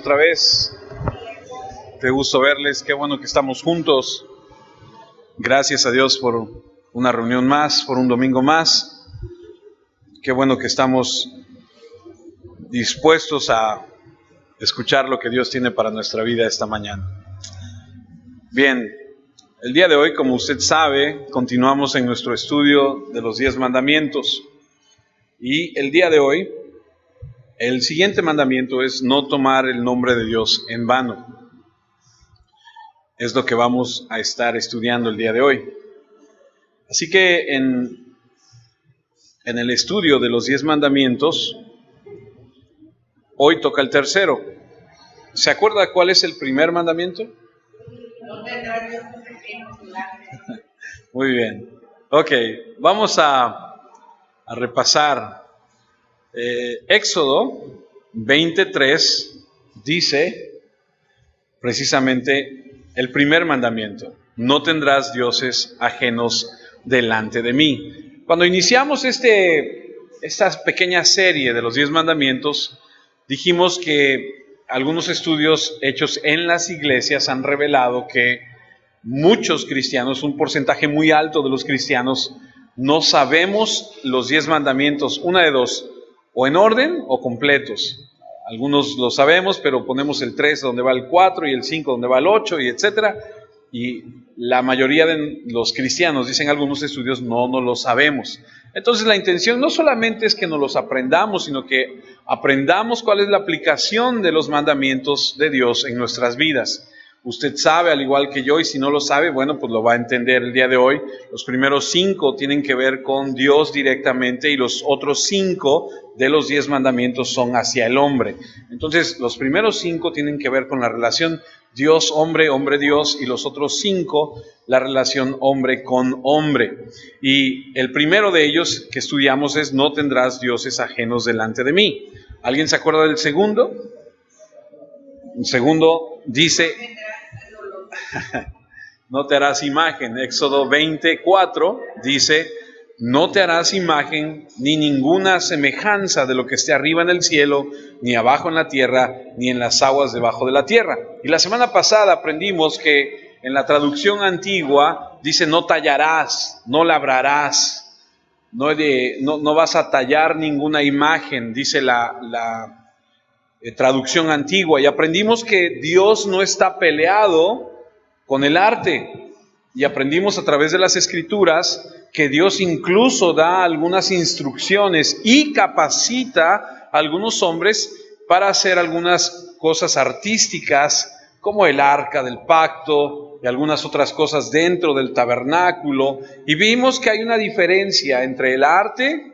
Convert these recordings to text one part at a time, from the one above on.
Otra vez, qué gusto verles, qué bueno que estamos juntos. Gracias a Dios por una reunión más, por un domingo más. Qué bueno que estamos dispuestos a escuchar lo que Dios tiene para nuestra vida esta mañana. Bien, el día de hoy, como usted sabe, continuamos en nuestro estudio de los 10 mandamientos. Y el día de hoy, el siguiente mandamiento es no tomar el nombre de Dios en vano. Es lo que vamos a estar estudiando el día de hoy. Así que en el estudio de los 10 mandamientos, hoy toca el tercero. ¿Se acuerda cuál es el primer mandamiento? Muy bien. Ok, vamos a repasar. Éxodo 23 dice precisamente el primer mandamiento: no tendrás dioses ajenos delante de mí. Cuando iniciamos esta pequeña serie de los 10 mandamientos, dijimos que algunos estudios hechos en las iglesias han revelado que muchos cristianos, un porcentaje muy alto de los cristianos, no sabemos los 10 mandamientos, una de dos: o en orden o completos. Algunos lo sabemos, pero ponemos el 3 donde va el 4 y el 5 donde va el 8 y etcétera. Y la mayoría de los cristianos, dicen algunos estudios, no lo sabemos. Entonces la intención no solamente es que nos los aprendamos, sino que aprendamos cuál es la aplicación de los mandamientos de Dios en nuestras vidas. Usted sabe, al igual que yo, y si no lo sabe, bueno, pues lo va a entender el día de hoy. Los primeros 5 tienen que ver con Dios directamente y los otros 5 de los 10 mandamientos son hacia el hombre. Entonces, los primeros 5 tienen que ver con la relación Dios-hombre, hombre-Dios, y los otros 5, la relación hombre con hombre. Y el primero de ellos que estudiamos es: no tendrás dioses ajenos delante de mí. ¿Alguien se acuerda del segundo? El segundo dice: no te harás imagen. Éxodo 24 dice: no te harás imagen ni ninguna semejanza de lo que esté arriba en el cielo, ni abajo en la tierra, ni en las aguas debajo de la tierra. Y la semana pasada aprendimos que en la traducción antigua dice: no tallarás, no labrarás, no vas a tallar ninguna imagen, dice la traducción antigua. Y aprendimos que Dios no está peleado con el arte, y aprendimos a través de las Escrituras que Dios incluso da algunas instrucciones y capacita a algunos hombres para hacer algunas cosas artísticas, como el arca del pacto y algunas otras cosas dentro del tabernáculo. Y vimos que hay una diferencia entre el arte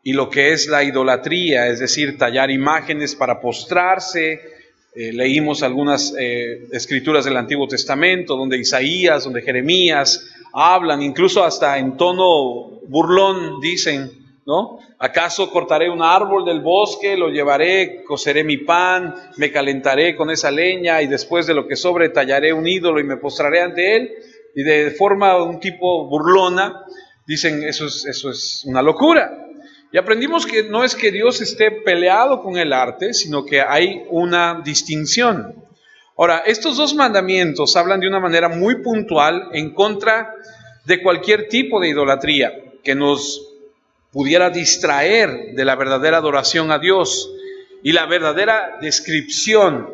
y lo que es la idolatría, es decir, tallar imágenes para postrarse. Leímos algunas escrituras del Antiguo Testamento, donde Isaías, donde Jeremías hablan, incluso hasta en tono burlón, dicen, ¿no? ¿Acaso cortaré un árbol del bosque, lo llevaré, coceré mi pan, me calentaré con esa leña, y después de lo que sobre tallaré un ídolo y me postraré ante él? Y de forma un tipo burlona, dicen, eso es una locura. Y aprendimos que no es que Dios esté peleado con el arte, sino que hay una distinción. Ahora, estos 2 mandamientos hablan de una manera muy puntual en contra de cualquier tipo de idolatría que nos pudiera distraer de la verdadera adoración a Dios y la verdadera descripción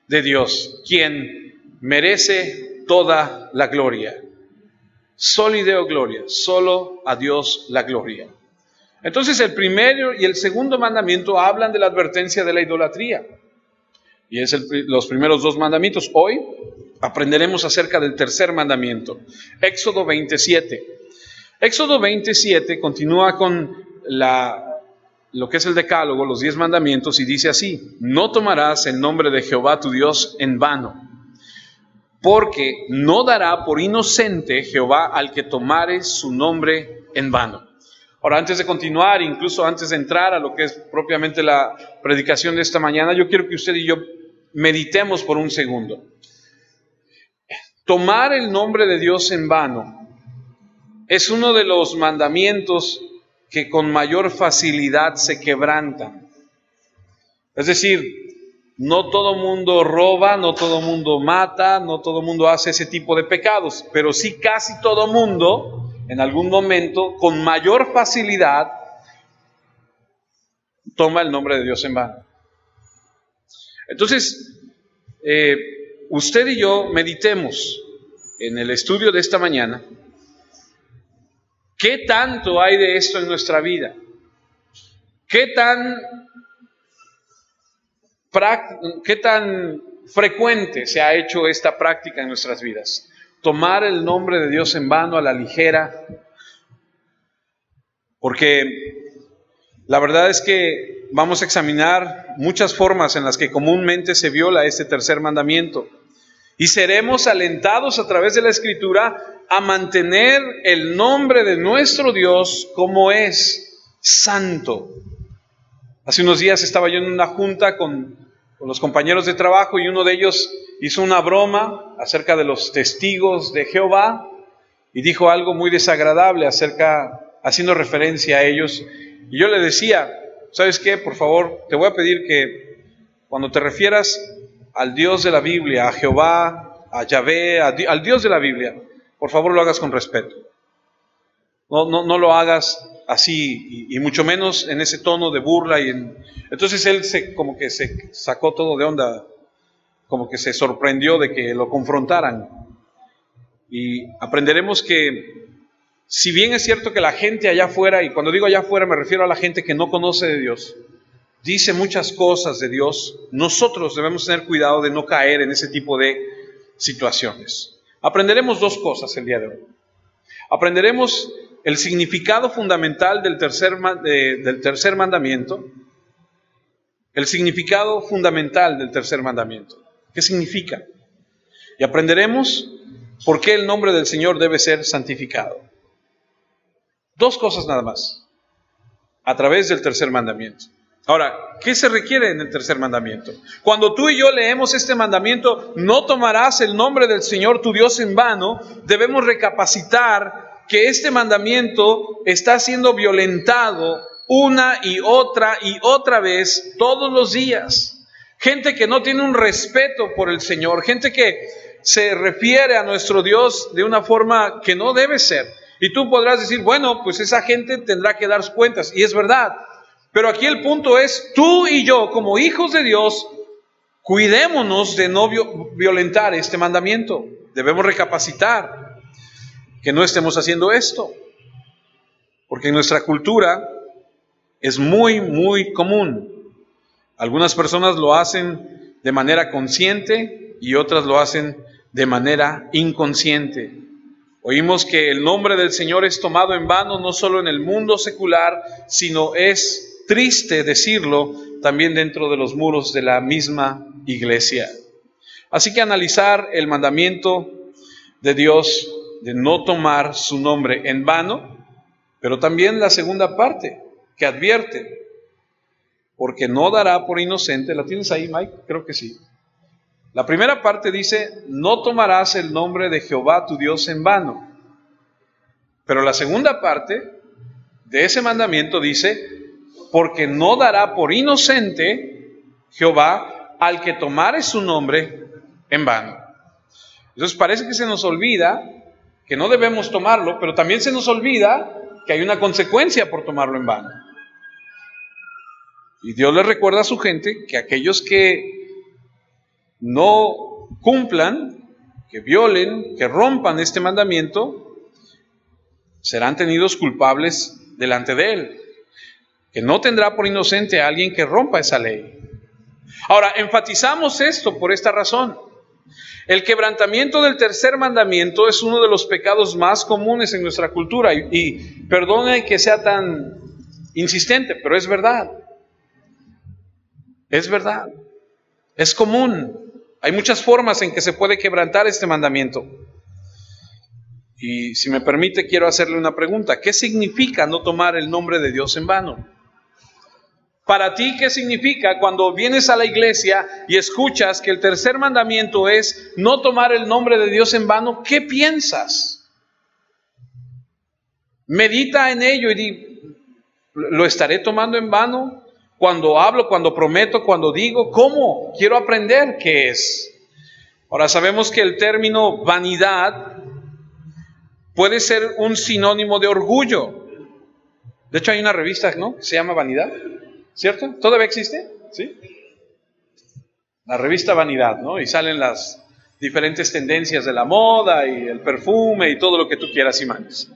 de Dios, quien merece toda la gloria. Soli Deo gloria, solo a Dios la gloria. Entonces el primero y el segundo mandamiento hablan de la advertencia de la idolatría, y es los primeros 2 mandamientos. Hoy aprenderemos acerca del tercer mandamiento, Éxodo 27. Éxodo 27 continúa con lo que es el decálogo, los 10 mandamientos, y dice así: no tomarás el nombre de Jehová tu Dios en vano, porque no dará por inocente Jehová al que tomare su nombre en vano. Ahora, antes de continuar, incluso antes de entrar a lo que es propiamente la predicación de esta mañana, yo quiero que usted y yo meditemos por un segundo. Tomar el nombre de Dios en vano es uno de los mandamientos que con mayor facilidad se quebrantan. Es decir, no todo mundo roba, no todo mundo mata, no todo mundo hace ese tipo de pecados, pero sí casi todo mundo, en algún momento, con mayor facilidad, toma el nombre de Dios en vano. Entonces, usted y yo meditemos en el estudio de esta mañana. ¿Qué tanto hay de esto en nuestra vida? ¿Qué tan frecuente se ha hecho esta práctica en nuestras vidas? Tomar el nombre de Dios en vano, a la ligera. Porque la verdad es que vamos a examinar muchas formas en las que comúnmente se viola este tercer mandamiento. Y seremos alentados a través de la Escritura a mantener el nombre de nuestro Dios como es, santo. Hace unos días estaba yo en una junta con los compañeros de trabajo y uno de ellos hizo una broma acerca de los testigos de Jehová y dijo algo muy desagradable haciendo referencia a ellos. Y yo le decía, ¿sabes qué? Por favor, te voy a pedir que cuando te refieras al Dios de la Biblia, a Jehová, a Yahvé, al Dios de la Biblia, por favor lo hagas con respeto. No lo hagas así, y mucho menos en ese tono de burla. Entonces él como que se sacó todo de onda, como que se sorprendió de que lo confrontaran. Y aprenderemos que, si bien es cierto que la gente allá afuera, y cuando digo allá afuera me refiero a la gente que no conoce de Dios, dice muchas cosas de Dios, nosotros debemos tener cuidado de no caer en ese tipo de situaciones. Aprenderemos dos cosas el día de hoy. Aprenderemos el significado fundamental del tercer mandamiento. El significado fundamental del tercer mandamiento. ¿Qué significa? Y aprenderemos por qué el nombre del Señor debe ser santificado. Dos cosas nada más, a través del tercer mandamiento. Ahora, ¿qué se requiere en el tercer mandamiento? Cuando tú y yo leemos este mandamiento, no tomarás el nombre del Señor tu Dios en vano, debemos recapacitar que este mandamiento está siendo violentado una y otra vez todos los días. Gente que no tiene un respeto por el Señor, gente que se refiere a nuestro Dios de una forma que no debe ser. Y tú podrás decir, bueno, pues esa gente tendrá que dar cuentas, y es verdad. Pero aquí el punto es, tú y yo, como hijos de Dios, cuidémonos de no violentar este mandamiento. Debemos recapacitar que no estemos haciendo esto. Porque en nuestra cultura es muy, muy común. Algunas personas lo hacen de manera consciente y otras lo hacen de manera inconsciente. Oímos que el nombre del Señor es tomado en vano no solo en el mundo secular, sino es triste decirlo también dentro de los muros de la misma iglesia. Así que analizar el mandamiento de Dios de no tomar su nombre en vano, pero también la segunda parte que advierte, porque no dará por inocente. ¿La tienes ahí, Mike? Creo que sí. La primera parte dice, no tomarás el nombre de Jehová tu Dios en vano. Pero la segunda parte de ese mandamiento dice, porque no dará por inocente Jehová al que tomare su nombre en vano. Entonces parece que se nos olvida que no debemos tomarlo, pero también se nos olvida que hay una consecuencia por tomarlo en vano. Y Dios le recuerda a su gente que aquellos que no cumplan, que violen, que rompan este mandamiento, serán tenidos culpables delante de Él. Que no tendrá por inocente a alguien que rompa esa ley. Ahora, enfatizamos esto por esta razón. El quebrantamiento del tercer mandamiento es uno de los pecados más comunes en nuestra cultura. Y perdone que sea tan insistente, pero es verdad. Es verdad. Es común. Hay muchas formas en que se puede quebrantar este mandamiento. Y si me permite, quiero hacerle una pregunta. ¿Qué significa no tomar el nombre de Dios en vano? Para ti, ¿qué significa cuando vienes a la iglesia y escuchas que el tercer mandamiento es no tomar el nombre de Dios en vano? ¿Qué piensas? Medita en ello y di, ¿lo estaré tomando en vano? Cuando hablo, cuando prometo, cuando digo, ¿cómo? Quiero aprender qué es. Ahora sabemos que el término vanidad puede ser un sinónimo de orgullo. De hecho hay una revista, ¿no?, que se llama Vanidad, ¿cierto? ¿Todavía existe? ¿Sí? La revista Vanidad, ¿no? Y salen las diferentes tendencias de la moda y el perfume y todo lo que tú quieras y mandes.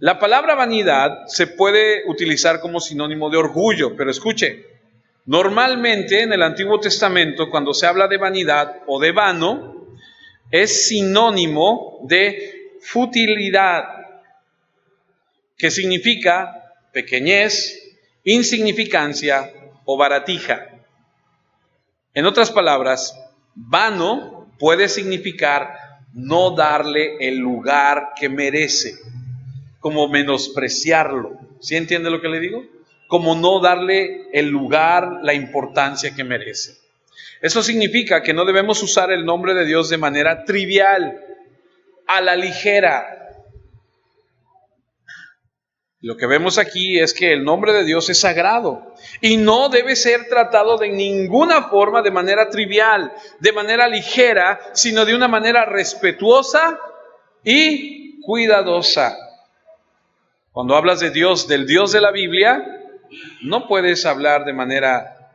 La palabra vanidad se puede utilizar como sinónimo de orgullo, pero escuche, normalmente en el Antiguo Testamento cuando se habla de vanidad o de vano, es sinónimo de futilidad, que significa pequeñez, insignificancia o baratija. En otras palabras, vano puede significar no darle el lugar que merece, como menospreciarlo. ¿Sí entiende lo que le digo? Como no darle el lugar, la importancia que merece. Eso significa que no debemos usar el nombre de Dios de manera trivial, a la ligera. Lo que vemos aquí es que el nombre de Dios es sagrado y no debe ser tratado de ninguna forma de manera trivial, de manera ligera, sino de una manera respetuosa y cuidadosa. Cuando hablas de Dios, del Dios de la Biblia, no puedes hablar de manera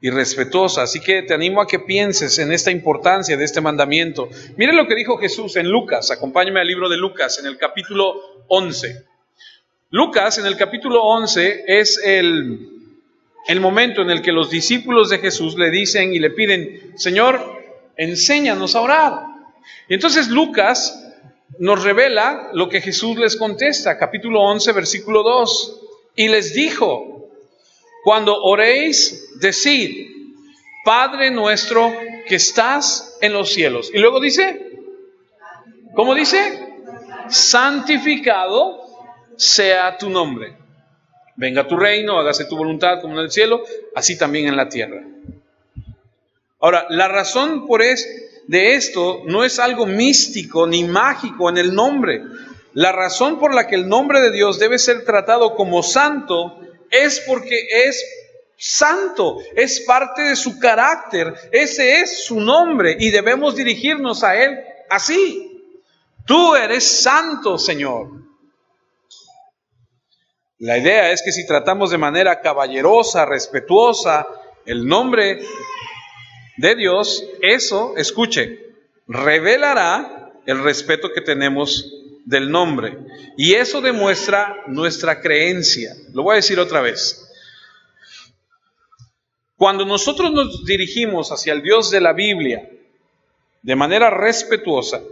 irrespetuosa. Así que te animo a que pienses en esta importancia de este mandamiento. Mire lo que dijo Jesús en Lucas. Acompáñame al libro de Lucas, en el capítulo 11. Lucas, en el capítulo 11, es el momento en el que los discípulos de Jesús le dicen y le piden, Señor, enséñanos a orar. Y entonces Lucas nos revela lo que Jesús les contesta, capítulo 11, versículo 2. Y les dijo, cuando oréis, decid, Padre nuestro que estás en los cielos. Y luego dice, ¿cómo dice? Santificado sea tu nombre. Venga tu reino, hágase tu voluntad como en el cielo, así también en la tierra. Ahora, la razón de esto no es algo místico ni mágico en el nombre. La razón por la que el nombre de Dios debe ser tratado como santo es porque es santo, es parte de su carácter, ese es su nombre y debemos dirigirnos a Él así. Tú eres santo, Señor. La idea es que si tratamos de manera caballerosa, respetuosa, el nombre de Dios, eso, escuche, revelará el respeto que tenemos del nombre. Y eso demuestra nuestra creencia. Lo voy a decir otra vez. Cuando nosotros nos dirigimos hacia el Dios de la Biblia de manera respetuosa,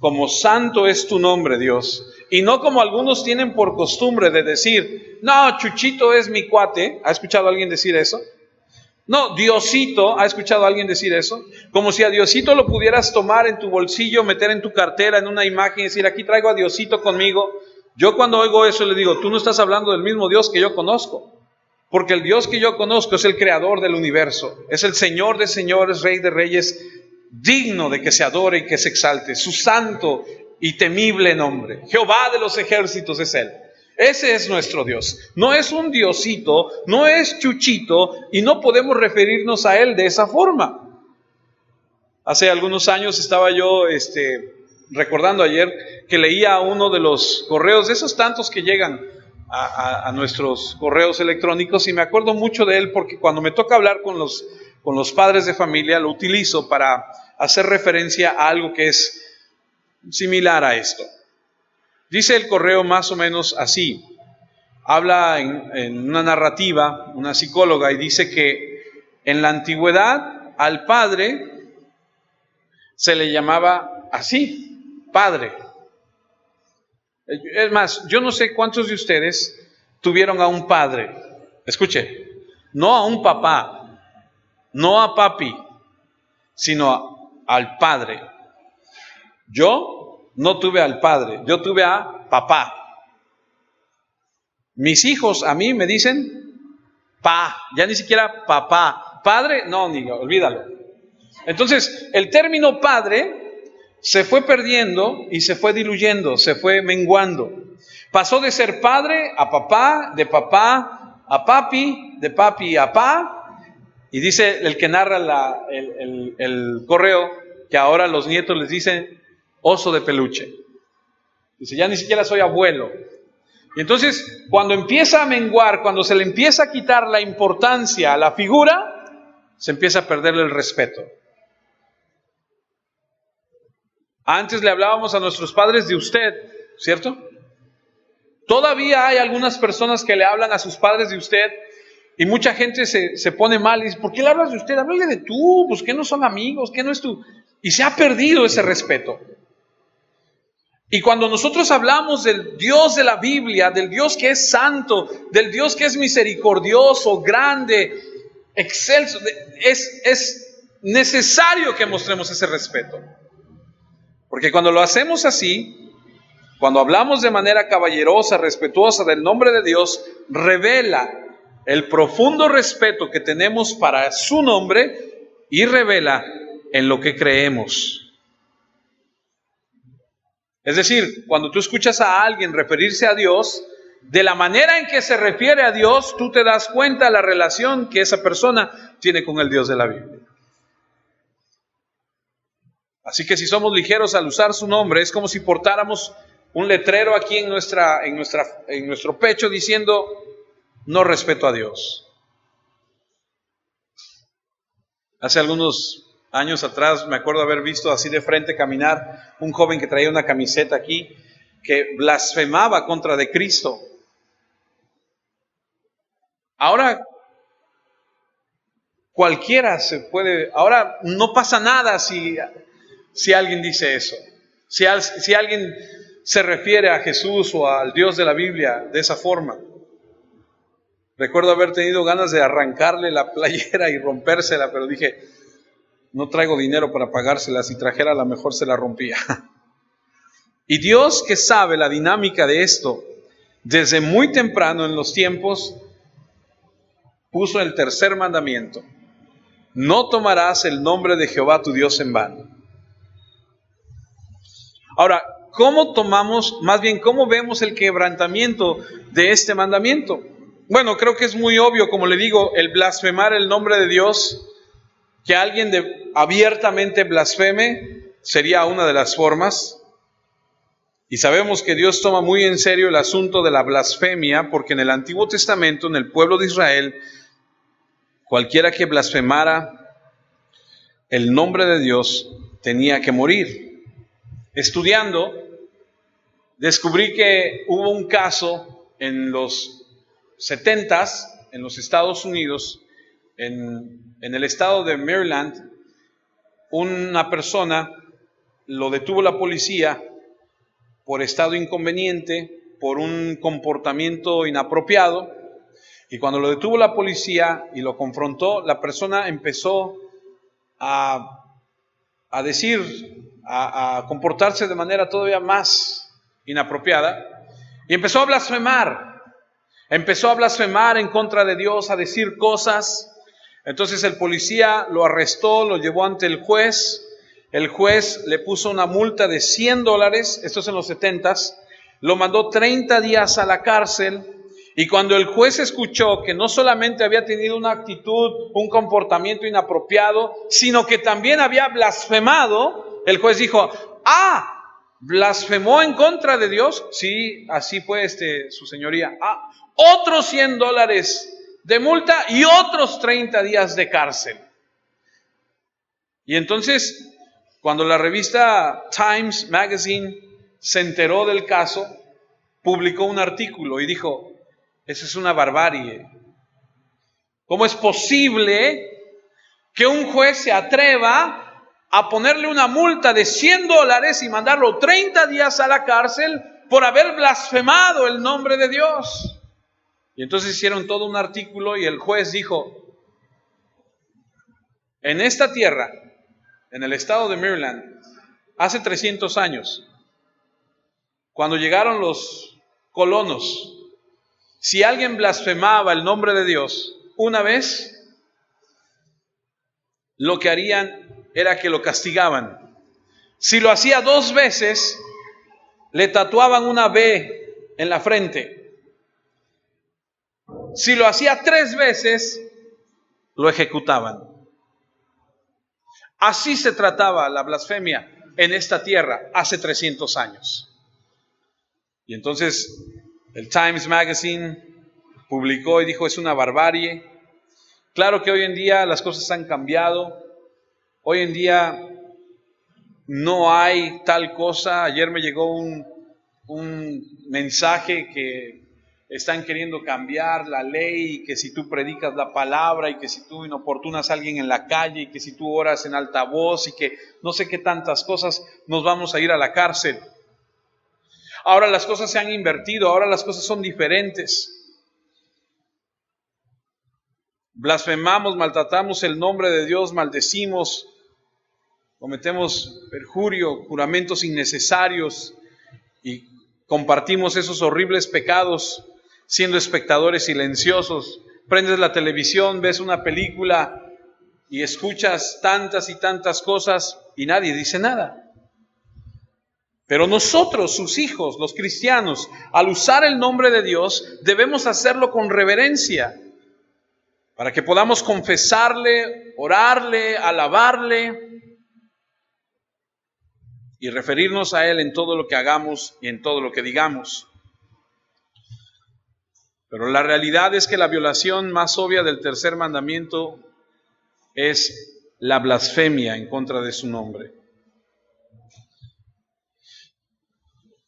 como santo es tu nombre, Dios, y no como algunos tienen por costumbre de decir, no, Chuchito es mi cuate. ¿Ha escuchado a alguien decir eso? No, Diosito, ¿ha escuchado a alguien decir eso? Como si a Diosito lo pudieras tomar en tu bolsillo, meter en tu cartera, en una imagen y decir, aquí traigo a Diosito conmigo. Yo cuando oigo eso le digo, tú no estás hablando del mismo Dios que yo conozco. Porque el Dios que yo conozco es el creador del universo, es el Señor de señores, Rey de reyes, digno de que se adore y que se exalte. Su santo y temible nombre, Jehová de los ejércitos es Él. Ese es nuestro Dios. No es un Diosito, no es Chuchito y no podemos referirnos a Él de esa forma. Hace algunos años estaba yo recordando ayer que leía uno de los correos, de esos tantos que llegan a nuestros correos electrónicos, y me acuerdo mucho de él porque cuando me toca hablar con los padres de familia lo utilizo para hacer referencia a algo que es similar a esto. Dice el correo más o menos así. Habla en una narrativa, una psicóloga, y dice que en la antigüedad al padre se le llamaba así, padre. Es más, yo no sé cuántos de ustedes tuvieron a un padre. Escuche, no a un papá, no a papi, sino al padre. Yo no tuve al padre, yo tuve a papá. Mis hijos a mí me dicen pa, ya ni siquiera papá. Padre, no, ni olvídalo. Entonces, el término padre se fue perdiendo y se fue diluyendo, se fue menguando. Pasó de ser padre a papá, de papá a papi, de papi a pa, y dice el que narra el correo que ahora los nietos les dicen oso de peluche. Dice, ya ni siquiera soy abuelo. Y entonces, cuando empieza a menguar, cuando se le empieza a quitar la importancia a la figura, se empieza a perderle el respeto. Antes le hablábamos a nuestros padres de usted, ¿cierto? Todavía hay algunas personas que le hablan a sus padres de usted y mucha gente se pone mal y dice, ¿por qué le hablas de usted? Háblale de tú, pues que no son amigos, que no es tú. Y se ha perdido ese respeto. Y cuando nosotros hablamos del Dios de la Biblia, del Dios que es santo, del Dios que es misericordioso, grande, excelso, es necesario que mostremos ese respeto. Porque cuando lo hacemos así, cuando hablamos de manera caballerosa, respetuosa del nombre de Dios, revela el profundo respeto que tenemos para su nombre y revela en lo que creemos. Es decir, cuando tú escuchas a alguien referirse a Dios, de la manera en que se refiere a Dios, tú te das cuenta de la relación que esa persona tiene con el Dios de la Biblia. Así que si somos ligeros al usar su nombre, es como si portáramos un letrero aquí en nuestro pecho diciendo, no respeto a Dios. Hace algunos años atrás me acuerdo haber visto así de frente caminar un joven que traía una camiseta aquí que blasfemaba contra de Cristo. Ahora cualquiera ahora no pasa nada si alguien dice eso. Si alguien se refiere a Jesús o al Dios de la Biblia de esa forma. Recuerdo haber tenido ganas de arrancarle la playera y rompérsela, pero dije, no traigo dinero para pagársela, si trajera a lo mejor se la rompía. Y Dios, que sabe la dinámica de esto, desde muy temprano en los tiempos, puso el tercer mandamiento: no tomarás el nombre de Jehová tu Dios en vano. Ahora, ¿cómo vemos el quebrantamiento de este mandamiento? Bueno, creo que es muy obvio, como le digo, el blasfemar el nombre de Dios. Que alguien abiertamente blasfeme sería una de las formas. Y sabemos que Dios toma muy en serio el asunto de la blasfemia, porque en el Antiguo Testamento, en el pueblo de Israel, cualquiera que blasfemara el nombre de Dios tenía que morir. Estudiando, descubrí que hubo un caso en los 70s, en los Estados Unidos, en el estado de Maryland, una persona lo detuvo la policía por estado inconveniente, por un comportamiento inapropiado, y cuando lo detuvo la policía y lo confrontó, la persona empezó a comportarse de manera todavía más inapropiada, y empezó a blasfemar en contra de Dios, a decir cosas. Entonces el policía lo arrestó, lo llevó ante el juez le puso una multa de $100, esto es en los 70s, lo mandó 30 días a la cárcel, y cuando el juez escuchó que no solamente había tenido una actitud, un comportamiento inapropiado, sino que también había blasfemado, el juez dijo, ¿blasfemó en contra de Dios? Sí, así fue su señoría. Otros $100 de multa y otros 30 días de cárcel. Y entonces, cuando la revista Times Magazine se enteró del caso, publicó un artículo y dijo, eso es una barbarie. ¿Cómo es posible que un juez se atreva a ponerle una multa de $100 y mandarlo 30 días a la cárcel por haber blasfemado el nombre de Dios? Y entonces hicieron todo un artículo y el juez dijo, en esta tierra, en el estado de Maryland, hace 300 años, cuando llegaron los colonos, si alguien blasfemaba el nombre de Dios una vez, lo que harían era que lo castigaban. Si lo hacía 2 veces, le tatuaban una B en la frente. Si lo hacía 3 veces, lo ejecutaban. Así se trataba la blasfemia en esta tierra hace 300 años. Y entonces el Times Magazine publicó y dijo, es una barbarie. Claro que hoy en día las cosas han cambiado. Hoy en día no hay tal cosa. Ayer me llegó un mensaje que están queriendo cambiar la ley, y que si tú predicas la palabra, y que si tú inoportunas a alguien en la calle, y que si tú oras en alta voz, y que no sé qué tantas cosas, nos vamos a ir a la cárcel. Ahora las cosas se han invertido, ahora las cosas son diferentes. Blasfemamos, maltratamos el nombre de Dios, maldecimos, cometemos perjurio, juramentos innecesarios y compartimos esos horribles pecados siendo espectadores silenciosos. Prendes la televisión, ves una película y escuchas tantas y tantas cosas y nadie dice nada. Pero nosotros, sus hijos, los cristianos, al usar el nombre de Dios, debemos hacerlo con reverencia, para que podamos confesarle, orarle, alabarle y referirnos a Él en todo lo que hagamos y en todo lo que digamos. Pero la realidad es que la violación más obvia del tercer mandamiento es la blasfemia en contra de su nombre.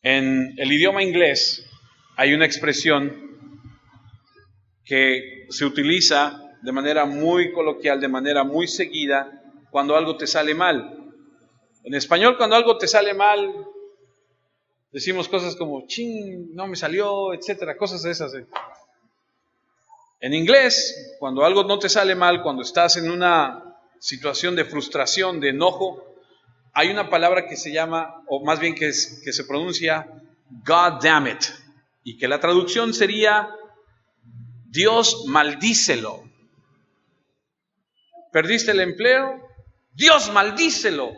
En el idioma inglés hay una expresión que se utiliza de manera muy coloquial, de manera muy seguida, cuando algo te sale mal. En español, cuando algo te sale mal, decimos cosas como, chin, no me salió, etcétera, cosas de esas. En inglés, cuando algo no te sale mal, cuando estás en una situación de frustración, de enojo, hay una palabra que se llama, o más bien que se pronuncia, God damn it, y que la traducción sería, Dios maldícelo. ¿Perdiste el empleo? Dios maldícelo.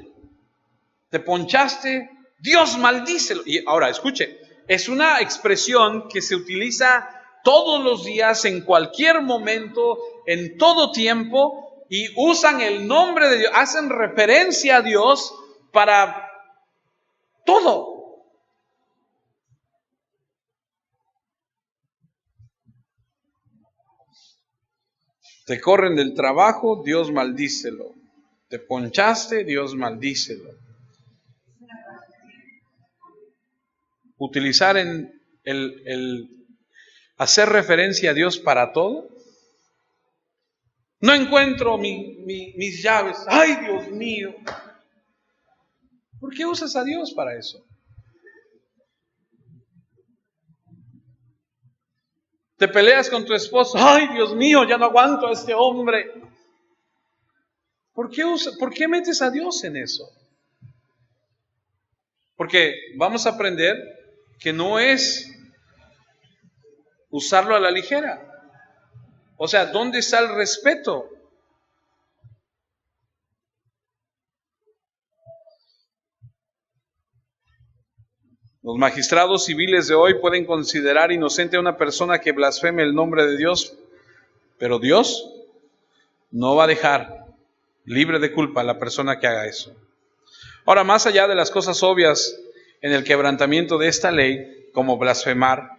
¿Te ponchaste? Dios maldícelo. Y ahora, escuche, es una expresión que se utiliza todos los días, en cualquier momento, en todo tiempo, y usan el nombre de Dios, hacen referencia a Dios para todo. Te corren del trabajo, Dios maldícelo. Te ponchaste, Dios maldícelo. Utilizar el hacer referencia a Dios para todo. No encuentro mis llaves. ¡Ay, Dios mío! ¿Por qué usas a Dios para eso? Te peleas con tu esposo. ¡Ay, Dios mío! Ya no aguanto a este hombre. ¿Por qué metes a Dios en eso? Porque vamos a aprender que no es usarlo a la ligera. O sea, ¿dónde está el respeto? Los magistrados civiles de hoy pueden considerar inocente a una persona que blasfeme el nombre de Dios, pero Dios no va a dejar libre de culpa a la persona que haga eso. Ahora, más allá de las cosas obvias en el quebrantamiento de esta ley, como blasfemar,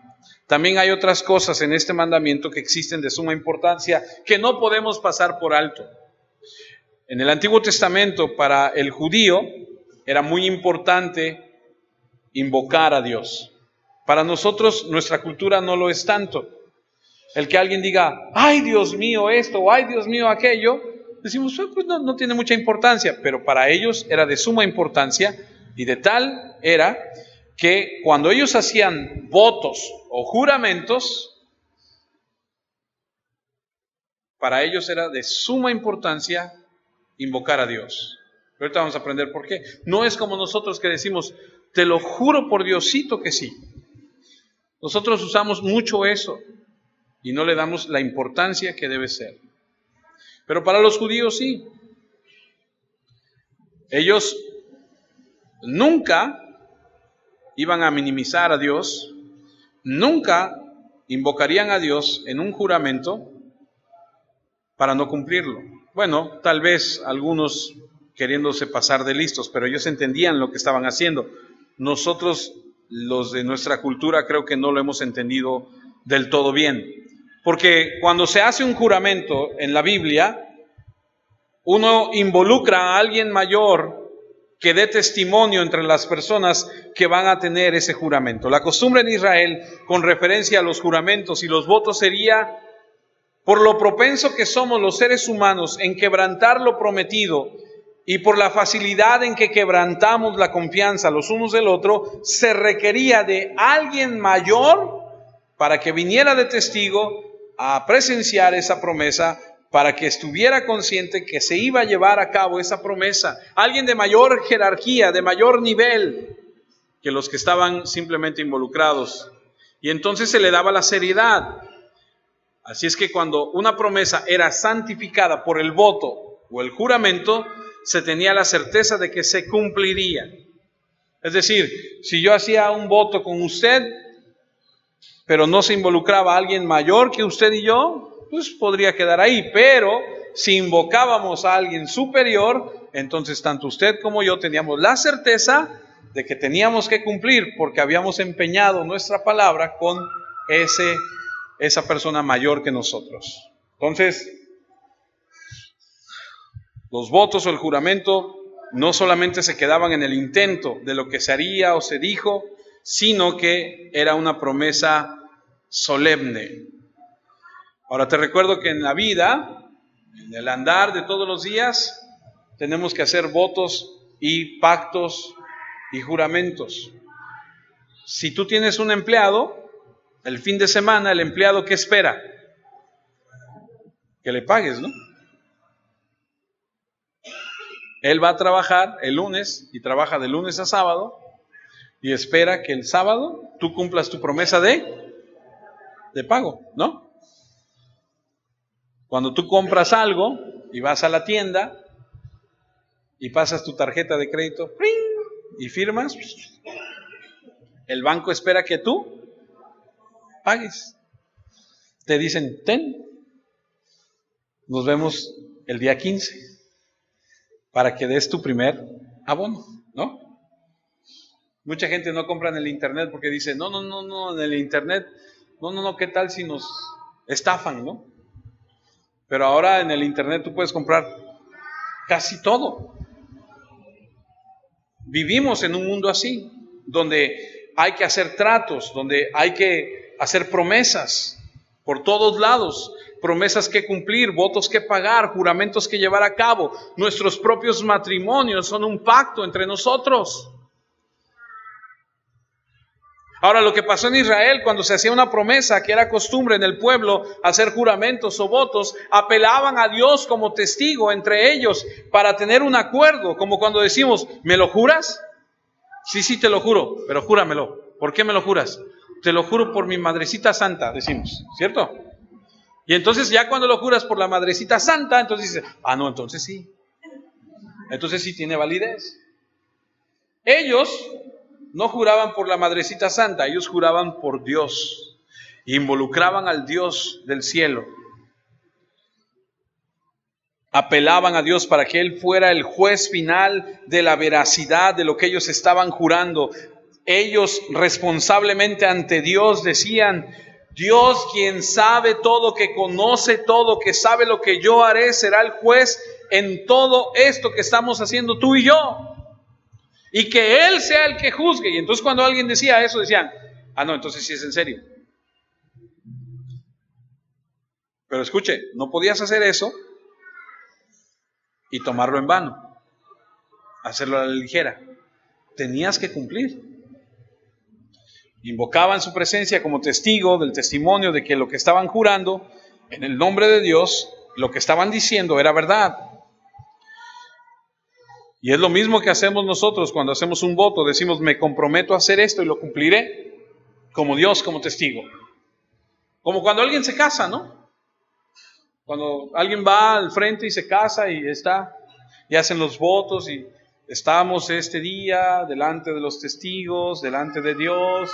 también hay otras cosas en este mandamiento que existen de suma importancia que no podemos pasar por alto. En el Antiguo Testamento, para el judío, era muy importante invocar a Dios. Para nosotros, nuestra cultura no lo es tanto. El que alguien diga, ¡ay, Dios mío esto! O ¡ay, Dios mío aquello! Decimos, pues no tiene mucha importancia, pero para ellos era de suma importancia, y de tal era que cuando ellos hacían votos o juramentos, para ellos era de suma importancia invocar a Dios. Pero ahorita vamos a aprender por qué. No es como nosotros que decimos, te lo juro por Diosito que sí. Nosotros usamos mucho eso y no le damos la importancia que debe ser. Pero para los judíos sí. Ellos nunca iban a minimizar a Dios, nunca invocarían a Dios en un juramento para no cumplirlo. Bueno, tal vez algunos queriéndose pasar de listos, pero ellos entendían lo que estaban haciendo. Nosotros, los de nuestra cultura, creo que no lo hemos entendido del todo bien. Porque cuando se hace un juramento en la Biblia, uno involucra a alguien mayor que dé testimonio entre las personas que van a tener ese juramento. La costumbre en Israel, con referencia a los juramentos y los votos, sería: por lo propenso que somos los seres humanos en quebrantar lo prometido y por la facilidad en que quebrantamos la confianza los unos del otro, se requería de alguien mayor para que viniera de testigo a presenciar esa promesa, para que estuviera consciente que se iba a llevar a cabo esa promesa. Alguien de mayor jerarquía, de mayor nivel que los que estaban simplemente involucrados. Y entonces se le daba la seriedad. Así es que cuando una promesa era santificada por el voto o el juramento, se tenía la certeza de que se cumpliría. Es decir, si yo hacía un voto con usted, pero no se involucraba a alguien mayor que usted y yo, pues podría quedar ahí. Pero si invocábamos a alguien superior, entonces tanto usted como yo teníamos la certeza de que teníamos que cumplir, porque habíamos empeñado nuestra palabra con esa persona mayor que nosotros. Entonces, los votos o el juramento no solamente se quedaban en el intento de lo que se haría o se dijo, sino que era una promesa solemne. Ahora te recuerdo que en la vida, en el andar de todos los días, tenemos que hacer votos y pactos y juramentos. Si tú tienes un empleado, el fin de semana, el empleado, ¿qué espera? Que le pagues, ¿no? Él va a trabajar el lunes y trabaja de lunes a sábado y espera que el sábado tú cumplas tu promesa de pago, ¿no? Cuando tú compras algo y vas a la tienda y pasas tu tarjeta de crédito y firmas, el banco espera que tú pagues. Te dicen: ten, nos vemos el día 15 para que des tu primer abono, ¿no? Mucha gente no compra en el internet porque dice: no, en el internet, no, ¿qué tal si nos estafan, no? Pero ahora en el internet tú puedes comprar casi todo. Vivimos en un mundo así, donde hay que hacer tratos, donde hay que hacer promesas por todos lados, promesas que cumplir, votos que pagar, juramentos que llevar a cabo. Nuestros propios matrimonios son un pacto entre nosotros. Ahora, lo que pasó en Israel cuando se hacía una promesa, que era costumbre en el pueblo hacer juramentos o votos, apelaban a Dios como testigo entre ellos para tener un acuerdo, como cuando decimos: ¿me lo juras? Sí, te lo juro, pero júramelo. ¿Por qué me lo juras? Te lo juro por mi madrecita santa, decimos, ¿cierto? Y entonces ya cuando lo juras por la madrecita santa, entonces dices: no, entonces sí tiene validez. Ellos no juraban por la madrecita santa, ellos juraban por Dios, involucraban al Dios del cielo, apelaban a Dios para que Él fuera el juez final de la veracidad de lo que ellos estaban jurando. Ellos responsablemente ante Dios decían: Dios, quien sabe todo, que conoce todo, que sabe lo que yo haré, será el juez en todo esto que estamos haciendo tú y yo. Y que Él sea el que juzgue. Y entonces cuando alguien decía eso, decían: no, entonces sí es en serio. Pero escuche, no podías hacer eso y tomarlo en vano, hacerlo a la ligera. Tenías que cumplir. Invocaban su presencia como testigo del testimonio de que lo que estaban jurando en el nombre de Dios, lo que estaban diciendo era verdad. Y es lo mismo que hacemos nosotros cuando hacemos un voto. Decimos: me comprometo a hacer esto y lo cumpliré, como Dios, como testigo. Como cuando alguien se casa, ¿no? Cuando alguien va al frente y se casa y hacen los votos y estamos este día delante de los testigos, delante de Dios.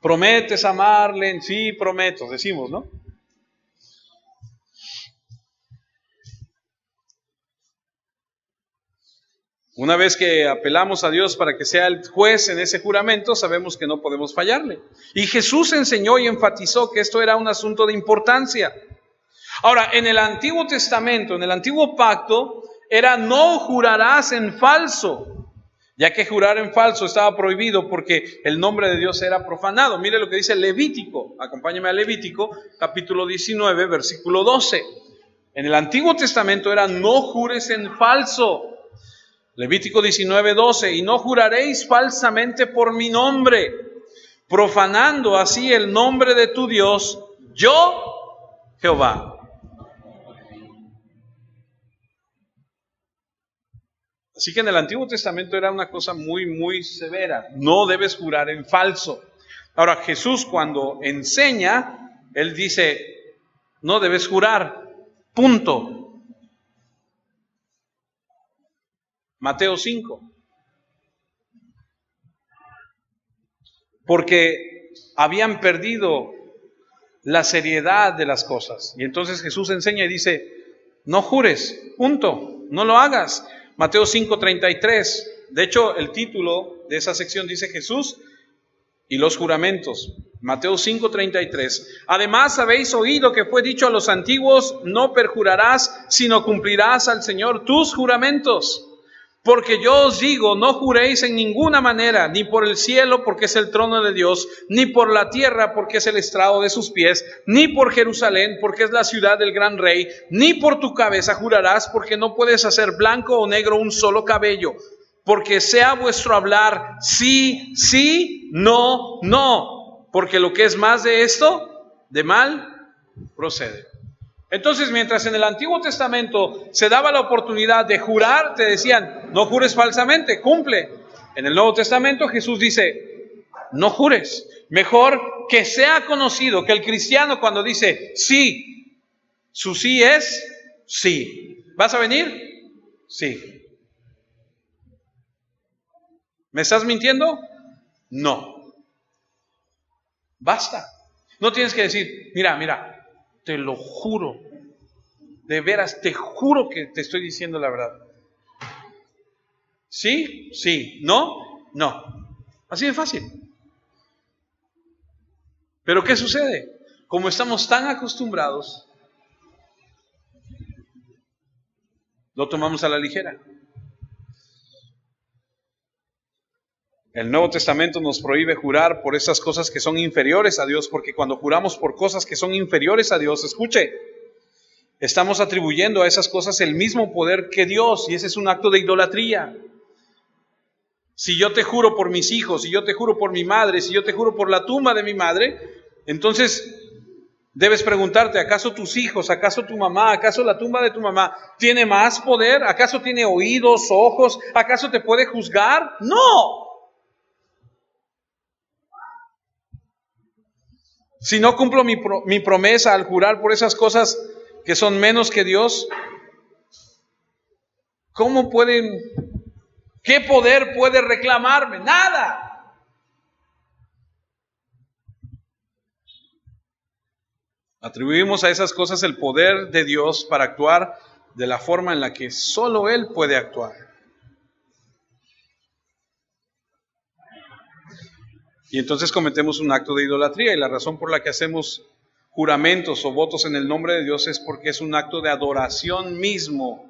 ¿Prometes amarle? Sí, prometo, decimos, ¿no? Una vez que apelamos a Dios para que sea el juez en ese juramento, sabemos que no podemos fallarle. Y Jesús enseñó y enfatizó que esto era un asunto de importancia. Ahora, en el Antiguo Testamento, en el Antiguo Pacto, era no jurarás en falso, ya que jurar en falso estaba prohibido porque el nombre de Dios era profanado. Mire lo que dice Levítico, acompáñame a Levítico, capítulo 19, versículo 12. En el Antiguo Testamento era no jures en falso. Levítico 19, 12, y no juraréis falsamente por mi nombre, profanando así el nombre de tu Dios, yo, Jehová. Así que en el Antiguo Testamento era una cosa muy, muy severa. No debes jurar en falso. Ahora, Jesús cuando enseña, Él dice, no debes jurar, punto. Mateo 5. Porque habían perdido la seriedad de las cosas. Y entonces Jesús enseña y dice, no jures, punto, no lo hagas. Mateo 5:33. De hecho, el título de esa sección dice Jesús y los juramentos. Mateo 5:33. Además habéis oído que fue dicho a los antiguos, no perjurarás, sino cumplirás al Señor tus juramentos. Porque yo os digo, no juréis en ninguna manera, ni por el cielo, porque es el trono de Dios, ni por la tierra, porque es el estrado de sus pies, ni por Jerusalén, porque es la ciudad del gran rey, ni por tu cabeza jurarás, porque no puedes hacer blanco o negro un solo cabello. Porque sea vuestro hablar sí, sí, no, no. Porque lo que es más de esto, de mal, procede. Entonces, mientras en el Antiguo Testamento se daba la oportunidad de jurar, te decían, no jures falsamente, cumple. En el Nuevo Testamento Jesús dice, no jures. Mejor que sea conocido que el cristiano cuando dice sí, su sí es sí. ¿Vas a venir? Sí. ¿Me estás mintiendo? No. Basta. No tienes que decir, mira, te lo juro, de veras, te juro que te estoy diciendo la verdad. ¿Sí? Sí. ¿No? No. Así de fácil. Pero ¿qué sucede? Como estamos tan acostumbrados, lo tomamos a la ligera. El Nuevo Testamento nos prohíbe jurar por esas cosas que son inferiores a Dios, porque cuando juramos por cosas que son inferiores a Dios, escuche, estamos atribuyendo a esas cosas el mismo poder que Dios, y ese es un acto de idolatría. Si yo te juro por mis hijos, si yo te juro por mi madre, si yo te juro por la tumba de mi madre, entonces debes preguntarte, ¿acaso tus hijos, acaso tu mamá, acaso la tumba de tu mamá tiene más poder? ¿Acaso tiene oídos, ojos? ¿Acaso te puede juzgar? ¡No! Si no cumplo mi promesa al jurar por esas cosas que son menos que Dios, ¿qué poder puede reclamarme? Nada. Atribuimos a esas cosas el poder de Dios para actuar de la forma en la que solo Él puede actuar. Y entonces cometemos un acto de idolatría, y la razón por la que hacemos juramentos o votos en el nombre de Dios es porque es un acto de adoración mismo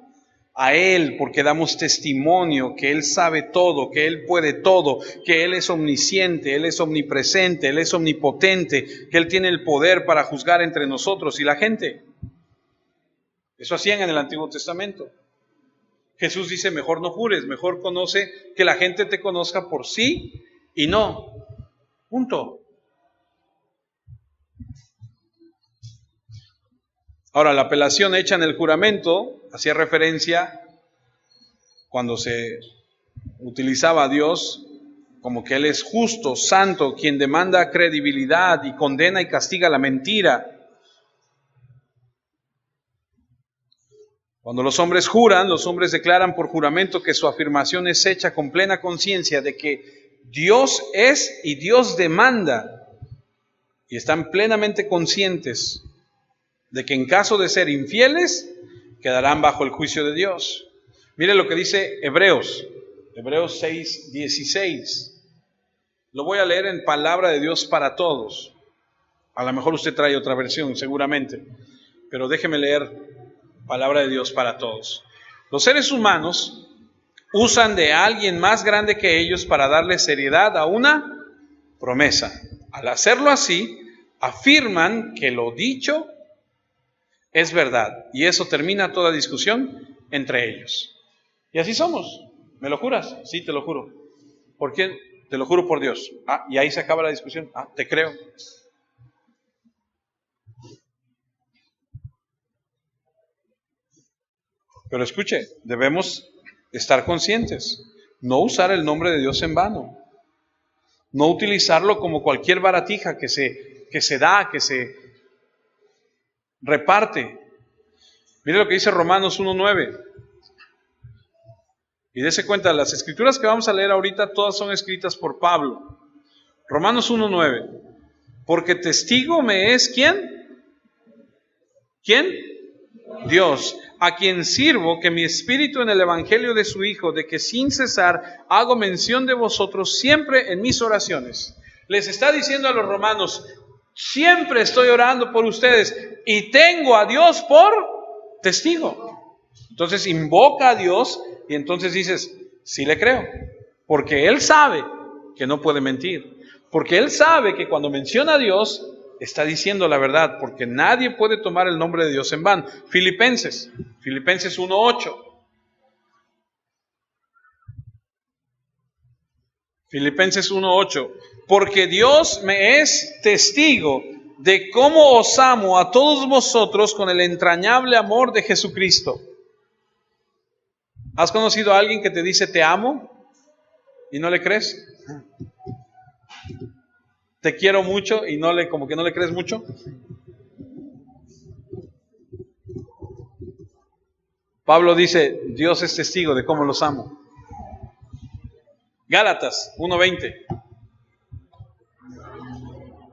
a Él, porque damos testimonio que Él sabe todo, que Él puede todo, que Él es omnisciente, Él es omnipresente, Él es omnipotente, que Él tiene el poder para juzgar entre nosotros y la gente. Eso hacían en el Antiguo Testamento. Jesús dice, mejor no jures, mejor conoce, que la gente te conozca por sí y no. Punto. Ahora, la apelación hecha en el juramento hacía referencia cuando se utilizaba a Dios como que Él es justo, santo, quien demanda credibilidad y condena y castiga la mentira. Cuando los hombres juran, los hombres declaran por juramento que su afirmación es hecha con plena conciencia de que Dios es y Dios demanda y están plenamente conscientes de que en caso de ser infieles, quedarán bajo el juicio de Dios. Mire lo que dice Hebreos 6:16. Lo voy a leer en palabra de Dios para todos. A lo mejor usted trae otra versión, seguramente, pero déjeme leer palabra de Dios para todos. Los seres humanos usan de alguien más grande que ellos para darle seriedad a una promesa. Al hacerlo así, afirman que lo dicho es verdad, y eso termina toda discusión entre ellos. Y así somos. ¿Me lo juras? Sí, te lo juro. ¿Por quién? Te lo juro por Dios. Y ahí se acaba la discusión. Te creo. Pero escuche, debemos estar conscientes. No usar el nombre de Dios en vano. No utilizarlo como cualquier baratija que se da, que se reparte. Mire lo que dice Romanos 1:9. Y dése cuenta, las escrituras que vamos a leer ahorita todas son escritas por Pablo. Romanos 1:9. Porque testigo me es ¿quién? ¿Quién? Dios, a quien sirvo que mi espíritu en el evangelio de su Hijo, de que sin cesar hago mención de vosotros siempre en mis oraciones. Les está diciendo a los romanos, siempre estoy orando por ustedes y tengo a Dios por testigo. Entonces invoca a Dios y entonces dices, sí le creo, porque Él sabe que no puede mentir, porque Él sabe que cuando menciona a Dios está diciendo la verdad, porque nadie puede tomar el nombre de Dios en vano. Filipenses 1:8. Filipenses 1:8. Porque Dios me es testigo de cómo os amo a todos vosotros con el entrañable amor de Jesucristo. ¿Has conocido a alguien que te dice te amo y no le crees? Te quiero mucho y como que no le crees mucho. Pablo dice, Dios es testigo de cómo los amo. Gálatas 1:20.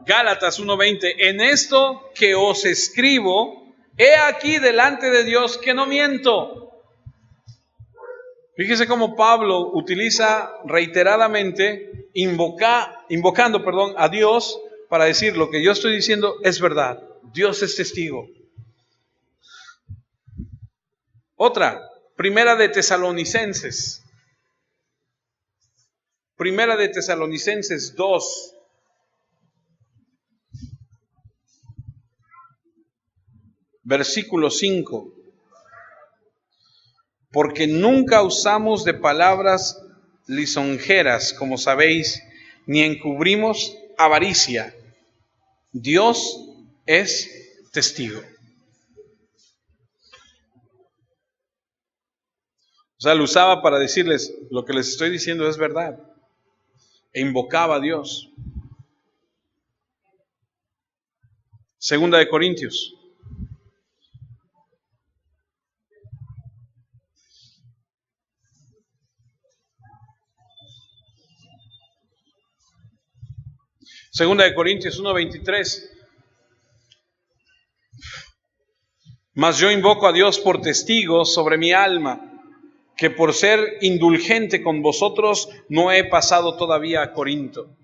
Gálatas 1:20. En esto que os escribo, he aquí delante de Dios que no miento. Fíjese cómo Pablo utiliza reiteradamente invocando a Dios para decir lo que yo estoy diciendo es verdad. Dios es testigo. Otra, Primera de Tesalonicenses 2. Versículo 5. Porque nunca usamos de palabras lisonjeras, como sabéis, ni encubrimos avaricia. Dios es testigo. O sea, lo usaba para decirles, lo que les estoy diciendo es verdad. E invocaba a Dios. Segunda de Corintios. Segunda de Corintios 1:23. Mas yo invoco a Dios por testigo sobre mi alma, que por ser indulgente con vosotros no he pasado todavía a Corinto.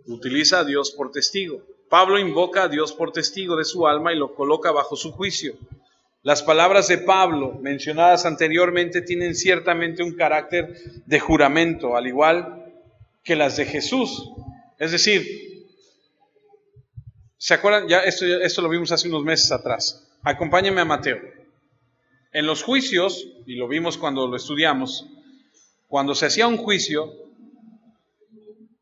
Utiliza a Dios por testigo. Pablo invoca a Dios por testigo de su alma y lo coloca bajo su juicio. Las palabras de Pablo mencionadas anteriormente tienen ciertamente un carácter de juramento, al igual que las de Jesús. Es decir, ¿se acuerdan? Ya esto lo vimos hace unos meses atrás. Acompáñenme a Mateo. En los juicios, y lo vimos cuando lo estudiamos, cuando se hacía un juicio,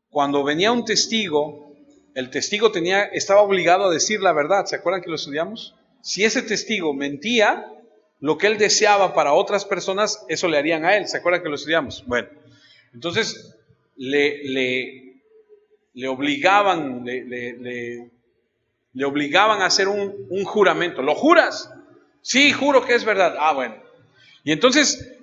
cuando venía un testigo, el testigo estaba obligado a decir la verdad. ¿Se acuerdan que lo estudiamos? Si ese testigo mentía, lo que él deseaba para otras personas, eso le harían a él. ¿Se acuerdan que lo estudiamos? Bueno, entonces le obligaban a hacer un juramento. ¿Lo juras? Sí, juro que es verdad. Bueno. Y entonces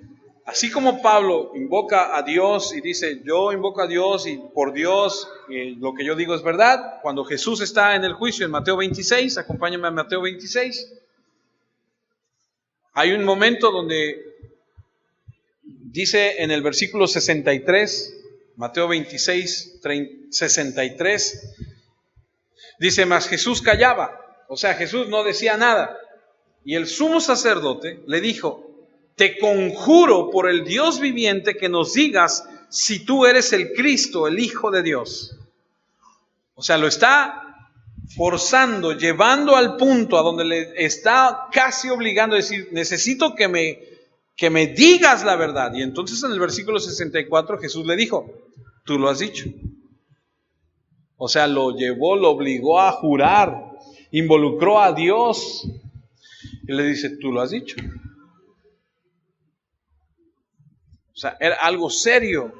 Así como Pablo invoca a Dios y dice, yo invoco a Dios y por Dios lo que yo digo es verdad, cuando Jesús está en el juicio en Mateo 26, acompáñame a Mateo 26, hay un momento donde dice en el versículo 63, Mateo 26, 63, dice, mas Jesús callaba, o sea, Jesús no decía nada. Y el sumo sacerdote le dijo, te conjuro por el Dios viviente que nos digas si tú eres el Cristo, el Hijo de Dios. O sea, lo está forzando, llevando al punto a donde le está casi obligando a decir, necesito que me digas la verdad. Y entonces en el versículo 64 Jesús le dijo, tú lo has dicho. O sea, lo llevó, lo obligó a jurar, involucró a Dios. Y le dice, tú lo has dicho. O sea, era algo serio.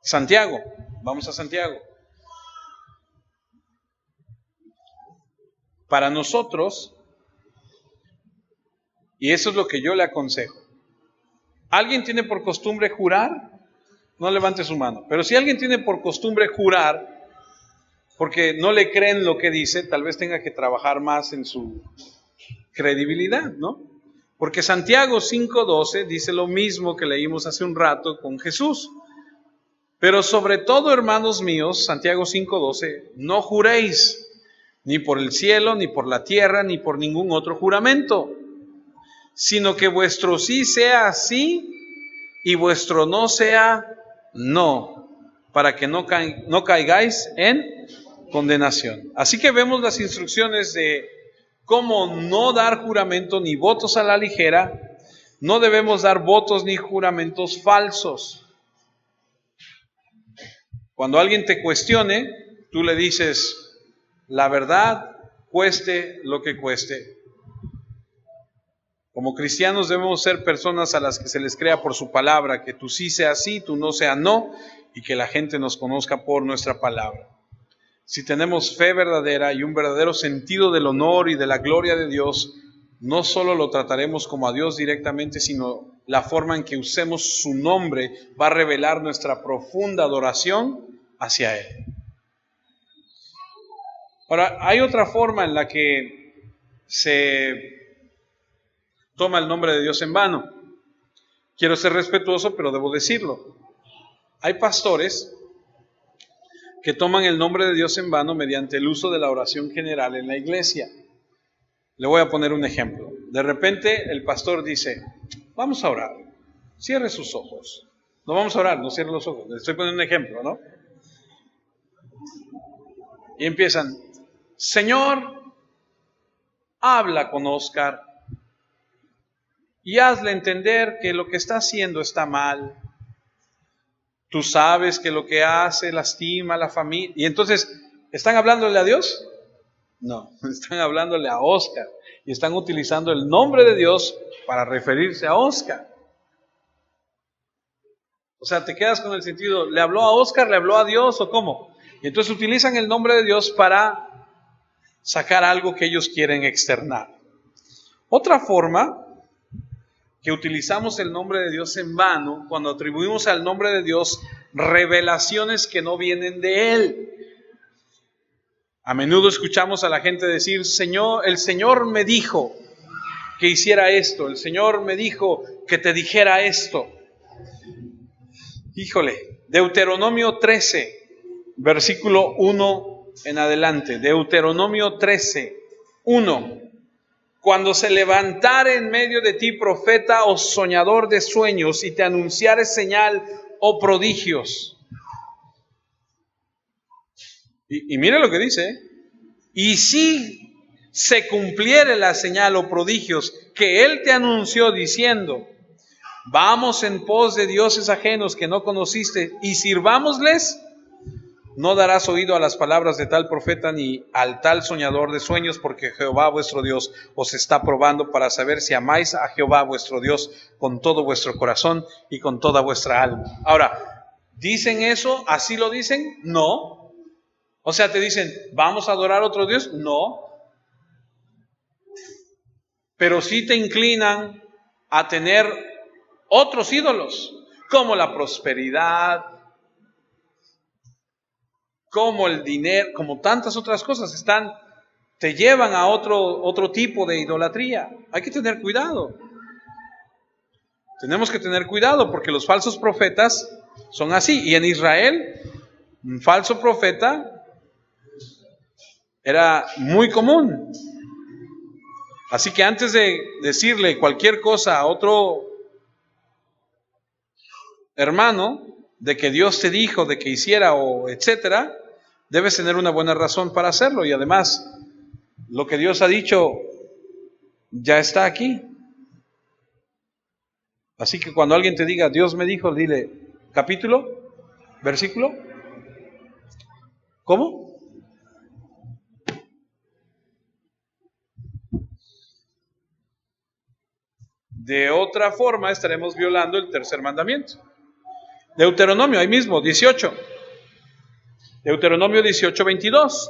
Santiago, vamos a Santiago. Para nosotros, y eso es lo que yo le aconsejo, ¿alguien tiene por costumbre jurar? No levante su mano. Pero si alguien tiene por costumbre jurar, porque no le creen lo que dice, tal vez tenga que trabajar más en su credibilidad, ¿no? Porque Santiago 5:12 dice lo mismo que leímos hace un rato con Jesús. Pero sobre todo, hermanos míos, Santiago 5:12, no juréis ni por el cielo, ni por la tierra, ni por ningún otro juramento, sino que vuestro sí sea sí y vuestro no sea no, para que no caigáis en condenación. Así que vemos las instrucciones de cómo no dar juramento ni votos a la ligera. No debemos dar votos ni juramentos falsos. Cuando alguien te cuestione, tú le dices la verdad, cueste lo que cueste. Como cristianos debemos ser personas a las que se les crea por su palabra, que tú sí sea sí, tú no sea no, y que la gente nos conozca por nuestra palabra. Si tenemos fe verdadera y un verdadero sentido del honor y de la gloria de Dios, no solo lo trataremos como a Dios directamente, sino la forma en que usemos su nombre va a revelar nuestra profunda adoración hacia Él. Ahora, hay otra forma en la que se toma el nombre de Dios en vano. Quiero ser respetuoso, pero debo decirlo. Hay pastores que toman el nombre de Dios en vano mediante el uso de la oración general en la iglesia. Le voy a poner un ejemplo. De repente el pastor dice, vamos a orar, cierre sus ojos. No vamos a orar, no cierre los ojos. Le estoy poniendo un ejemplo, ¿no? Y empiezan, Señor, habla con Oscar y hazle entender que lo que está haciendo está mal. Tú sabes que lo que hace lastima a la familia. Y entonces, ¿están hablándole a Dios? No, están hablándole a Oscar. Y están utilizando el nombre de Dios para referirse a Oscar. O sea, te quedas con el sentido, ¿le habló a Oscar, le habló a Dios o cómo? Y entonces utilizan el nombre de Dios para sacar algo que ellos quieren externar. Otra forma que utilizamos el nombre de Dios en vano, cuando atribuimos al nombre de Dios revelaciones que no vienen de Él. A menudo escuchamos a la gente decir, Señor, el Señor me dijo que hiciera esto, el Señor me dijo que te dijera esto. Híjole, Deuteronomio 13, versículo 1 en adelante, Deuteronomio 13, 1. Cuando se levantare en medio de ti profeta o soñador de sueños y te anunciare señal o prodigios. Y mire lo que dice, y si se cumpliere la señal o prodigios que él te anunció diciendo, vamos en pos de dioses ajenos que no conociste y sirvámosles, no darás oído a las palabras de tal profeta ni al tal soñador de sueños, porque Jehová vuestro Dios os está probando para saber si amáis a Jehová vuestro Dios con todo vuestro corazón y con toda vuestra alma. Ahora, ¿dicen eso? ¿Así lo dicen? No. O sea, te dicen, ¿vamos a adorar a otro Dios? No. pero sí te inclinan a tener otros ídolos, como la prosperidad, como el dinero, como tantas otras cosas, te llevan a otro tipo de idolatría. Hay que tener cuidado. Tenemos que tener cuidado porque los falsos profetas son así. Y en Israel, un falso profeta era muy común. Así que antes de decirle cualquier cosa a otro hermano, de que Dios te dijo, de que hiciera o etcétera, debes tener una buena razón para hacerlo. Y además, lo que Dios ha dicho ya está aquí. Así que cuando alguien te diga, Dios me dijo, dile, capítulo, versículo, ¿cómo? De otra forma estaremos violando el tercer mandamiento. Deuteronomio, ahí mismo, 18. Deuteronomio 18, 22.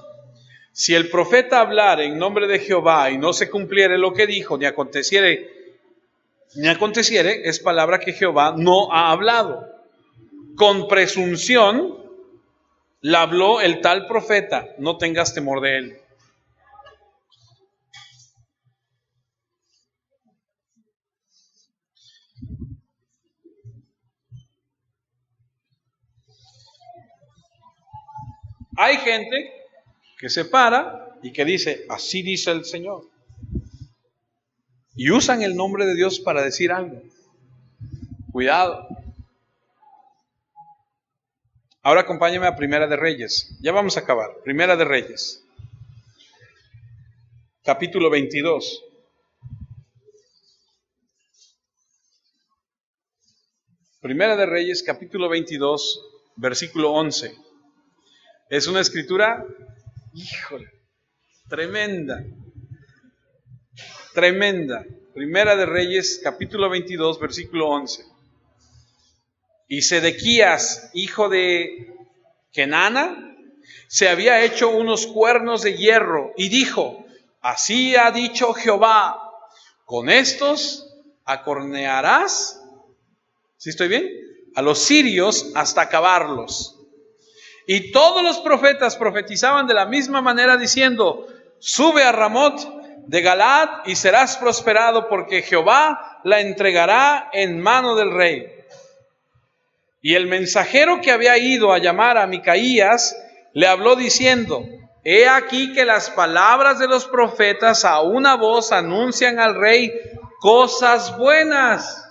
Si el profeta hablara en nombre de Jehová y no se cumpliere lo que dijo, ni aconteciere, es palabra que Jehová no ha hablado. Con presunción la habló el tal profeta, no tengas temor de él. Hay gente que se para y que dice, así dice el Señor. Y usan el nombre de Dios para decir algo. Cuidado. Ahora acompáñame a Primera de Reyes. Ya vamos a acabar. Primera de Reyes. Capítulo 22. Primera de Reyes, capítulo 22, versículo 11. Es una escritura, híjole, tremenda. Tremenda. Primera de Reyes, capítulo 22, versículo 11. Y Sedequías, hijo de Kenana, se había hecho unos cuernos de hierro y dijo, así ha dicho Jehová, con estos acornearás, ¿sí estoy bien?, a los sirios hasta acabarlos. Y todos los profetas profetizaban de la misma manera diciendo, sube a Ramot de Galaad y serás prosperado porque Jehová la entregará en mano del rey. Y el mensajero que había ido a llamar a Micaías le habló diciendo, he aquí que las palabras de los profetas a una voz anuncian al rey cosas buenas.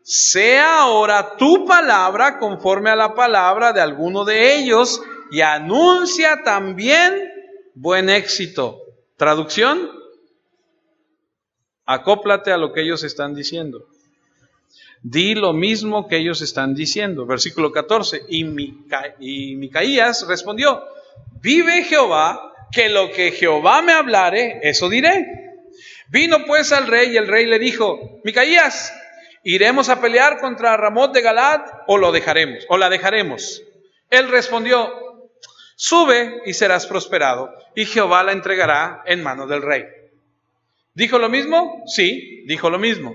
Sea ahora tu palabra conforme a la palabra de alguno de ellos y anuncia también buen éxito. Traducción, acóplate a lo que ellos están diciendo. Di lo mismo que ellos están diciendo. Versículo 14. Y Micaías respondió, vive Jehová, que lo que Jehová me hablare, eso diré. Vino pues al rey y el rey le dijo, Micaías, ¿iremos a pelear contra Ramot de Galaad o la dejaremos? Él respondió, sube y serás prosperado, y Jehová la entregará en mano del rey. ¿Dijo lo mismo? Sí, dijo lo mismo.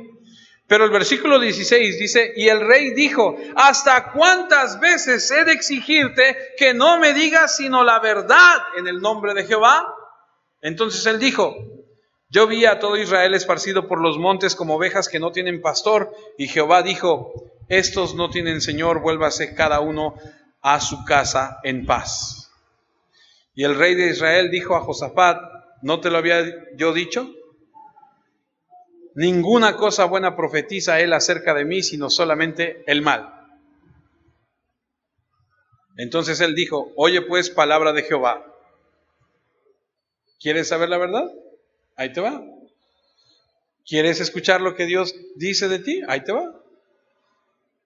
Pero el versículo 16 dice, y el rey dijo, ¿hasta cuántas veces he de exigirte que no me digas sino la verdad en el nombre de Jehová? Entonces él dijo, yo vi a todo Israel esparcido por los montes como ovejas que no tienen pastor, y Jehová dijo, estos no tienen señor, vuélvase cada uno a su casa en paz. Y el rey de Israel dijo a Josafat, ¿no te lo había yo dicho? Ninguna cosa buena profetiza él acerca de mí, sino solamente el mal. Entonces él dijo, oye pues palabra de Jehová. ¿Quieres saber la verdad? Ahí te va. ¿Quieres escuchar lo que Dios dice de ti? Ahí te va.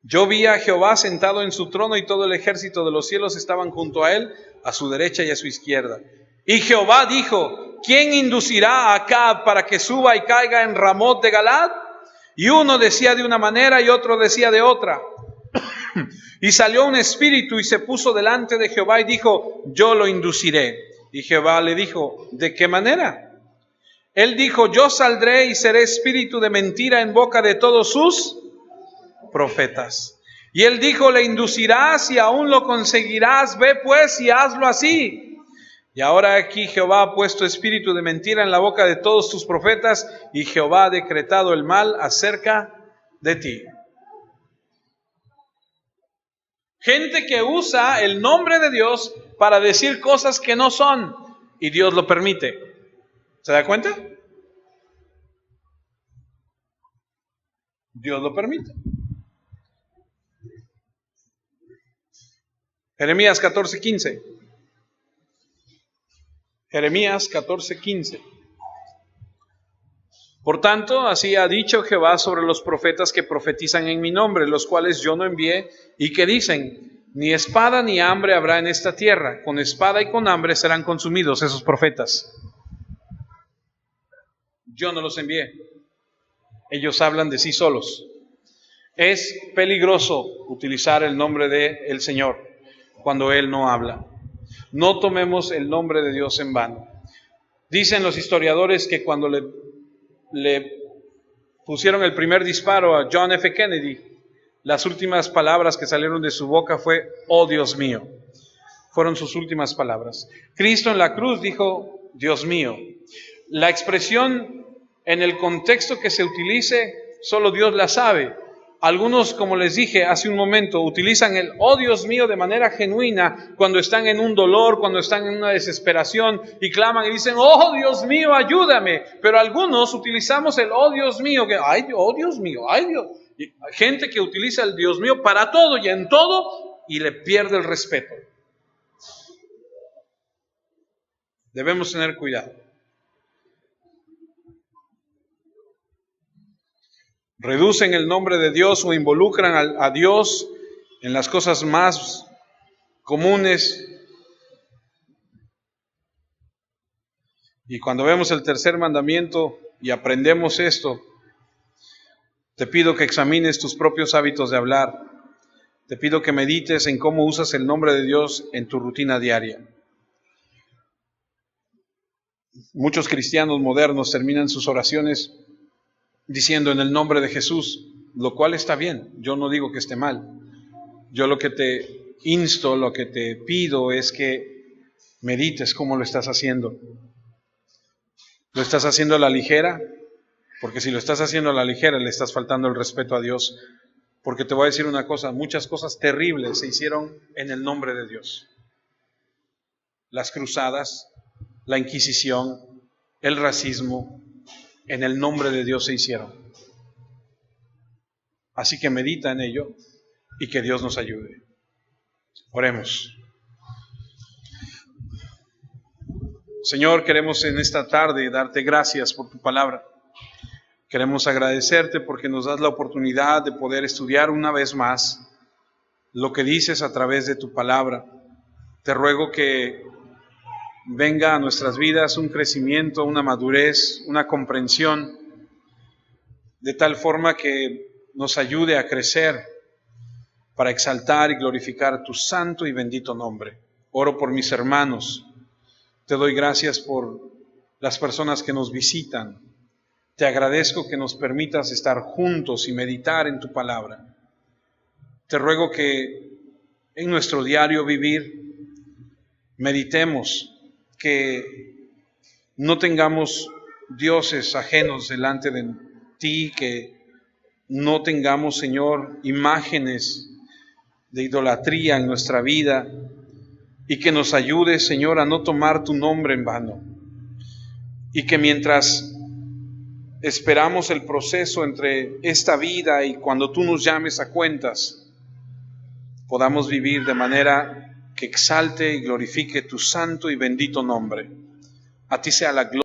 Yo vi a Jehová sentado en su trono y todo el ejército de los cielos estaban junto a él, a su derecha y a su izquierda. Y Jehová dijo, ¿quién inducirá a Acab para que suba y caiga en Ramot de Galaad? Y uno decía de una manera y otro decía de otra. Y salió un espíritu y se puso delante de Jehová y dijo, yo lo induciré. Y Jehová le dijo, ¿de qué manera? Él dijo, yo saldré y seré espíritu de mentira en boca de todos sus profetas. Y él dijo, le inducirás y aún lo conseguirás, ve pues y hazlo así. Y ahora aquí Jehová ha puesto espíritu de mentira en la boca de todos tus profetas, y Jehová ha decretado el mal acerca de ti. Gente que usa el nombre de Dios para decir cosas que no son, y Dios lo permite. ¿Se da cuenta? Dios lo permite. Jeremías 14:15. Jeremías 14:15. Por tanto, así ha dicho Jehová sobre los profetas que profetizan en mi nombre, los cuales yo no envié, y que dicen, ni espada ni hambre habrá en esta tierra, con espada y con hambre serán consumidos esos profetas. Yo no los envié. Ellos hablan de sí solos. Es peligroso utilizar el nombre del Señor cuando Él no habla. No tomemos el nombre de Dios en vano. Dicen los historiadores que cuando le pusieron el primer disparo a John F. Kennedy, las últimas palabras que salieron de su boca fue, oh Dios mío. Fueron sus últimas palabras. Cristo en la cruz dijo, Dios mío. La expresión en el contexto que se utilice, solo Dios la sabe. Algunos, como les dije hace un momento, utilizan el oh Dios mío de manera genuina cuando están en un dolor, cuando están en una desesperación y claman y dicen, oh Dios mío, ayúdame. Pero algunos utilizamos el oh Dios mío, que ay, oh Dios mío, ay Dios. Y hay gente que utiliza el Dios mío para todo y en todo y le pierde el respeto. Debemos tener cuidado. Reducen el nombre de Dios o involucran a Dios en las cosas más comunes. Y cuando vemos el tercer mandamiento y aprendemos esto, te pido que examines tus propios hábitos de hablar. Te pido que medites en cómo usas el nombre de Dios en tu rutina diaria. Muchos cristianos modernos terminan sus oraciones diciendo en el nombre de Jesús, lo cual está bien, yo no digo que esté mal. Yo lo que te insto, lo que te pido es que medites cómo lo estás haciendo. ¿Lo estás haciendo a la ligera? Porque si lo estás haciendo a la ligera, le estás faltando el respeto a Dios. Porque te voy a decir una cosa, muchas cosas terribles se hicieron en el nombre de Dios. Las cruzadas, la Inquisición, el racismo, en el nombre de Dios se hicieron. Así que medita en ello y que Dios nos ayude. Oremos. Señor, queremos en esta tarde darte gracias por tu palabra. Queremos agradecerte porque nos das la oportunidad de poder estudiar una vez más lo que dices a través de tu palabra. Te ruego que venga a nuestras vidas un crecimiento, una madurez, una comprensión, de tal forma que nos ayude a crecer para exaltar y glorificar tu santo y bendito nombre. Oro por mis hermanos. Te doy gracias por las personas que nos visitan. Te agradezco que nos permitas estar juntos y meditar en tu palabra. Te ruego que en nuestro diario vivir meditemos, que no tengamos dioses ajenos delante de ti, que no tengamos, Señor, imágenes de idolatría en nuestra vida y que nos ayude, Señor, a no tomar tu nombre en vano. Y que mientras esperamos el proceso entre esta vida y cuando tú nos llames a cuentas, podamos vivir de manera que exalte y glorifique tu santo y bendito nombre. A ti sea la gloria.